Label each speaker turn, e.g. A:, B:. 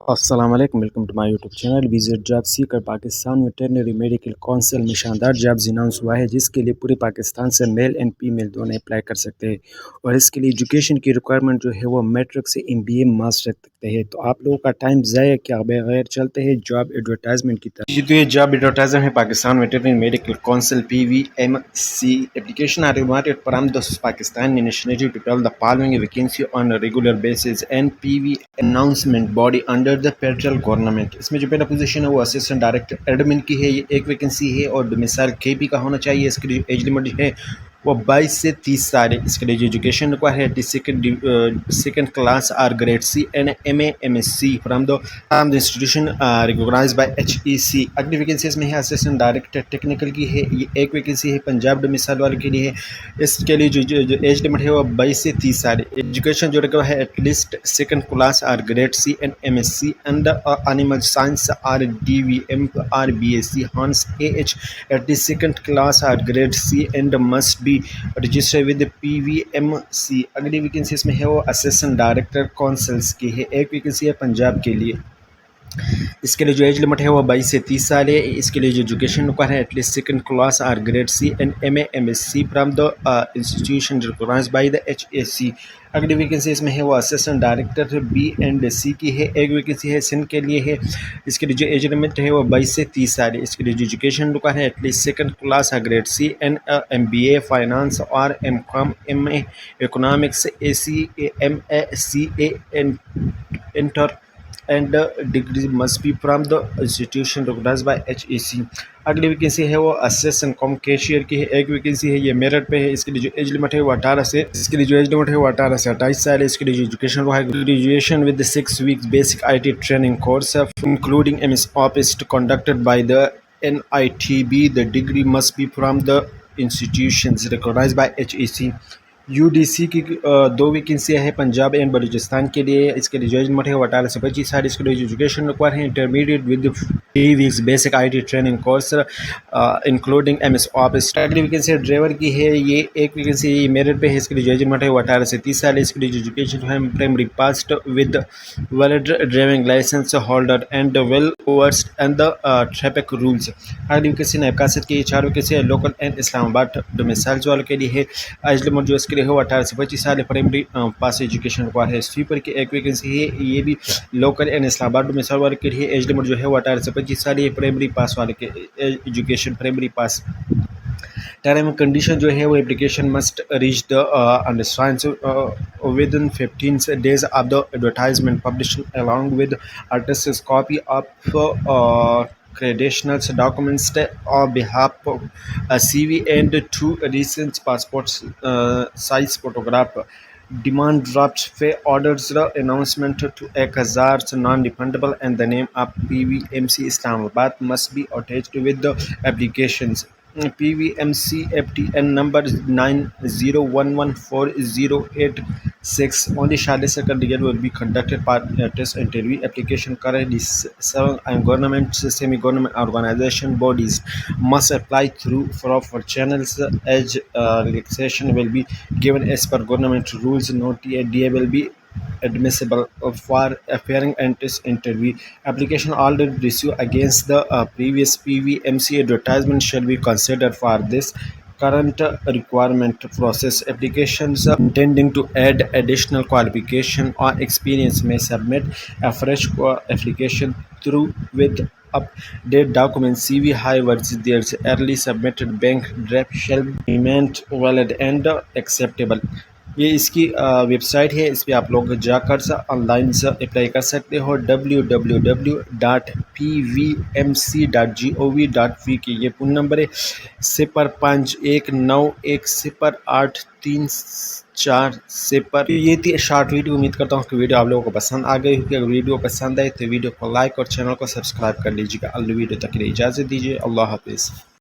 A: السلام علیکم، welcome to my YouTube channel visit job seeker. Pakistan veterinary medical council میں شاندار جابز اناؤنس ہوا ہے، جس کے لیے پورے پاکستان سے میل اینڈ فیمیل دونوں اپلائی کر سکتے ہیں، اور اس کے لیے ایجوکیشن کی ریکوائرمنٹ جو ہے وہ میٹرک سے MBA ماسٹر تک ہے۔ تو آپ لوگوں کا ٹائم ضائع کیا بغیر چلتے ہیں جاب ایڈورٹائزمنٹ کی طرف۔ تو یہ جاب ایڈورٹائزمنٹ ہے Pakistan veterinary medical council PVMC application are invited from the Pakistan nationality to fill the following vacancy on a regular basis and PV announcement body under the federal government۔ اس میں جو پہلا position ہے وہ assistant director admin کی ہے، یہ ایک vacancy ہے اور ڈومیسائل KP کا ہونا چاہیے۔ اس کے لیے ایج لمٹ ہے وہ 22 سے 30 سال ہے۔ اس کے لیے جو ایجوکیشن ریکوائر ہے سیکنڈ کلاس اور grade C and MA MSc from the institution recognised by HEC۔ اگلی ویکنسی اس میں ہے اسسٹنٹ ڈائریکٹر ٹیکنیکل کی ہے، یہ ایک ویکنسی ہے پنجاب ڈومیسائل والے کے لیے ہے۔ اس کے لیے جو ایج لمٹ ہے وہ 22 سے 30 سال ہے۔ ایجوکیشن جو ریکوائر ہے ایٹ لیسٹ سیکنڈ کلاس اور grade C and MSc and animal science or DVM or BSc Hans AH at the second class or grade C and must be registered with the PVMC۔ اگلی vacancy اس میں ہے وہ assistant director councils کی ہے، ایک vacancy ہے پنجاب کے لیے۔ اس کے لیے جو ایج لمٹ ہے وہ 22 سے 30 سال ہے۔ اس کے لیے جو ایجوکیشن ریکوائر ہے ایٹ لیسٹ سیکنڈ کلاس اور grade C and MA MSc from the institution recognised by the HEC۔ اگلی ویکنسی اس میں ہے وہ اسسٹنٹ ڈائریکٹر B&C کی ہے، ایک ویکنسی ہے سندھ کے لیے ہے۔ اس کے لیے جو ایج لمٹ ہے وہ 22 سے 30 سال ہے۔ اس کے لیے جو ایجوکیشن ریکوائر ہے ایٹ لیسٹ سیکنڈ کلاس اور grade C and MBA finance اور MCom MA economics ACA MA CA inter and degree must be from the institution recognized by HEC۔ اگلی ویکنسی ہے وہ اسسٹنٹ کم کیشیئر کی ہے، ایک vacancy ہے، یہ میرٹ پہ ہے۔ اس کے لیے جو ایج لمٹ ہے وہ 18 سے 28 سال ہے۔ اس کے لیے جو ایجوکیشن وہ ہے graduation with 6 weeks basic IT training course including MS Office conducted by the NITB۔ The degree must be from the institutions recognized by HEC۔ UDC کی دو ویکنسیاں ہیں پنجاب اینڈ بلوچستان کے لیے۔ اس کے لیے جو ایج لمٹ ہے وہ 18 سے 25 سال۔ اس کے لیے جو ایجوکیشن ریکوائر ہے intermediate with 3 weeks basic IT training course including MS Office۔ اگلی ویکنسی ڈرائیور کی ہے، یہ ایک ویکنسی یہ میرٹ پہ ہے۔ اس کے لیے جو ایج لمٹ ہے وہ 18 سے 30 سال ہے۔ اس کے لیے جو ایجوکیشن ہے primary passed with valid driving licence holder and well versed in the traffic rules. اگلی ویکنسی نائب قاصد کی، یہ 4 ویکنسی ہے لوکل اینڈ اسلام آباد ڈومیسائلز والوں کے لیے ہے۔ ایج لمٹ جو اس کے لیے ہو 18 سے 25 سال ہے۔ پرائمری پاس ایجوکیشن ریکوائر ہے۔ سویپر کی ایک ویکنسی ہے، یہ بھی لوکل اینڈ اسلام آباد ڈومیسائل والے کے لیے۔ ایج لمٹ جو ہے وہ 18 سے 25 سال ہے۔ پرائمری پاس والے کے education primary pass. Term and condition جو ہے وہ application must reach the understand within 15 days of the advertisement published along with artist's copy of credentials documents on behalf of CV and 2 recent passport size photograph۔ Demand draft pay orders announcement to 1000 non-refundable and the name of PVMC Islamabad must be attached with the applications۔ PVMC FTN number 90114086۔ Only shortlisted candidates will be conducted for test interview। Application currently serving government, semi-government organization bodies must apply through proper channels। Age relaxation will be given as per government rules। No TA will be admissible for appearing in test interview। Application already received against the previous PVMC advertisement shall be considered for this current requirement process। Applications intending to add additional qualification or experience may submit a fresh application through with updated documents। CV however their early submitted bank draft shall remain valid and acceptable۔ یہ اس کی web site ہے، اس پہ آپ لوگ جا کر on line apply کر سکتے ہو۔ www.pvmc.gov.v کی یہ فون نمبر ہے 0519108340۔ یہ تھی شارٹ ویڈیو، امید کرتا ہوں کہ ویڈیو آپ لوگوں کو پسند آ گئی ہوگی۔ اگر ویڈیو پسند آئے تو ویڈیو کو لائک اور چینل کو سبسکرائب کر لیجیے گا۔ اگلی ویڈیو تک کے لیے اجازت دیجیے، اللہ حافظ۔